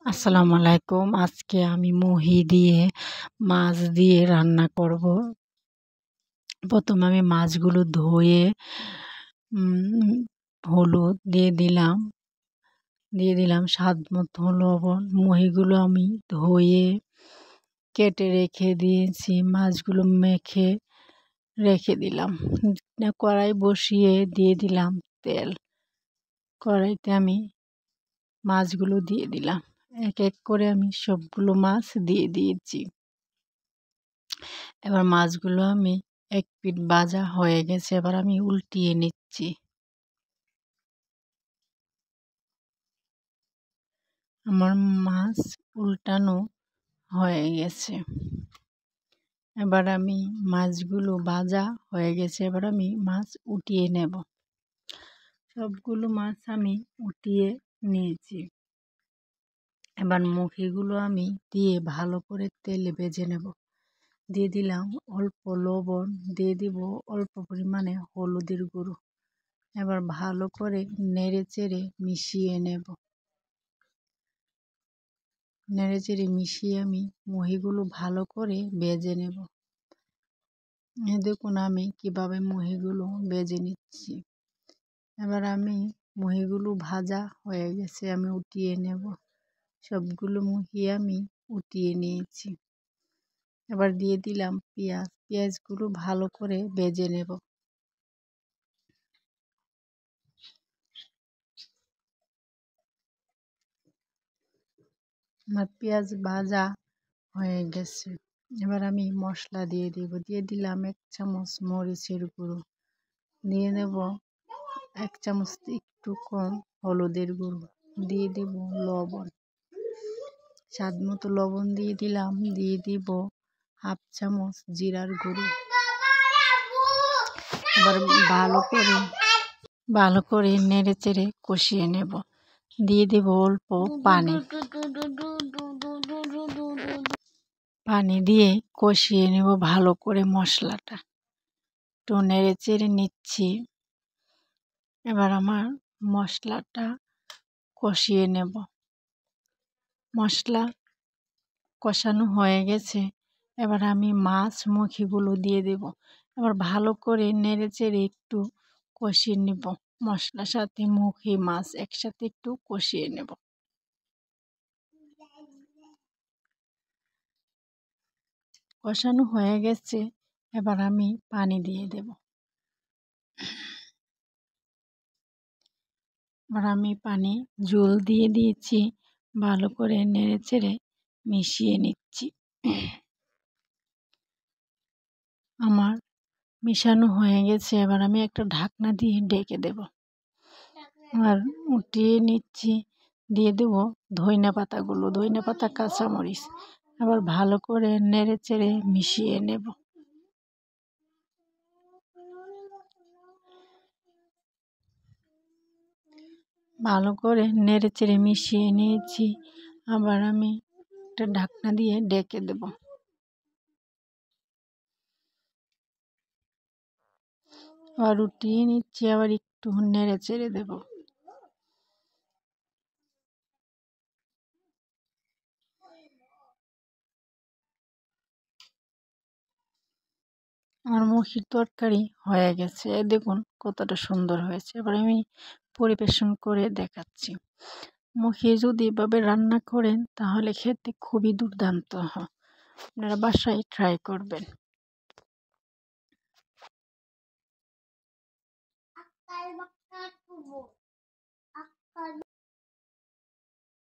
আসসালামু আলাইকুম। আজকে আমি মুহি দিয়ে মাছ দিয়ে রান্না করব। প্রথমে আমি মাছগুলো ধুয়ে হলুদ দিয়ে দিলাম স্বাদ মতো লবণ। মুহিগুলো আমি ধুয়ে কেটে রেখে দিয়েছি, মাছগুলো মেখে রেখে দিলাম। কড়াই বসিয়ে দিয়ে দিলাম তেল। কড়াইতে আমি মাছগুলো দিয়ে দিলাম, এক এক করে আমি সবগুলো মাছ দিয়ে দিয়েছি। এবার মাছগুলো আমি এক পিঠ ভাজা হয়ে গেছে, এবার আমি উল্টিয়ে নিচ্ছি। আমার মাছ উল্টানো হয়ে গেছে। এবার আমি মাছগুলো ভাজা হয়ে গেছে, এবার আমি মাছ উঠিয়ে নেব। সবগুলো মাছ আমি উঠিয়ে নিয়েছি। এবার মুখিগুলো আমি দিয়ে ভালো করে তেলে ভেজে নেব। দিয়ে দিলাম অল্প লবণ, দিয়ে দিব অল্প পরিমাণে হলুদের গুঁড়ো। এবার ভালো করে নেড়ে চেড়ে মিশিয়ে নেব। নেড়ে চেড়ে মিশিয়ে আমি মুহিগুলো ভালো করে ভেজে নেব। দেখুন আমি কিভাবে মুহিগুলো ভেজে নিচ্ছি। এবার আমি মুহিগুলো ভাজা হয়ে গেছে, আমি উঠিয়ে নেব। সবগুলো মুহি আমি উঠিয়ে নিয়েছি। এবার দিয়ে দিলাম পেঁয়াজগুলো ভালো করে ভেজে নেব। আমার পেঁয়াজ ভাজা হয়ে গেছে। এবার আমি মশলা দিয়ে দিলাম 1 চামচ মরিচের গুঁড়ো, দিয়ে দেব 1 চামচ একটু কম হলুদের গুঁড়ো, দিয়ে দেব লবণ, স্বাদ মতো লবণ দিয়ে দিলাম, দিয়ে দিব 1/2 চামচ জিরার গুঁড়ো। এবার ভালো করে নেড়ে চেড়ে কষিয়ে নেব। দিয়ে দেব অল্প পানি দিয়ে কষিয়ে নেব ভালো করে মশলাটা। একটু নেড়ে চেড়ে নিচ্ছি। এবার আমার মশলাটা কষিয়ে নেব। মশলা কষানো হয়ে গেছে, এবার আমি মাছ মুখিগুলো দিয়ে দেব। এবার ভালো করে নেড়ে চেড়ে একটু কষিয়ে নেব। মশলার সাথে মুখি মাছ একসাথে একটু কষিয়ে নেব। কষানো হয়ে গেছে, এবার আমি পানি দিয়ে দেব। এবার আমি পানি ঝোল দিয়ে দিয়েছি, ভালো করে নেড়ে চেড়ে মিশিয়ে নিচ্ছি। আমার মিশানো হয়ে গেছে, এবার আমি একটা ঢাকনা দিয়ে ঢেকে দেব। আর উঠিয়ে নিচ্ছি, দিয়ে দেব ধইনা পাতা কাঁচামরিচ। আবার ভালো করে নেড়ে চেড়ে মিশিয়ে নেব। ভালো করে নেড়ে চেড়ে মিশিয়ে নিয়েছি, আবার আমি একটা ঢাকনা দিয়ে ঢেকে দেব। আবার উঠিয়ে নিচ্ছি, আবার একটু নেড়ে চেড়ে দেব। আমার মুখির তরকারি হয়ে গেছে, দেখুন কতটা সুন্দর হয়েছে। এবার আমি পরিবেশন করে দেখাচ্ছি। মুখে যদি এভাবে রান্না করেন তাহলে খেতে খুবই দুর্দান্ত হয়। আপনারা বাসায় ট্রাই করবেন।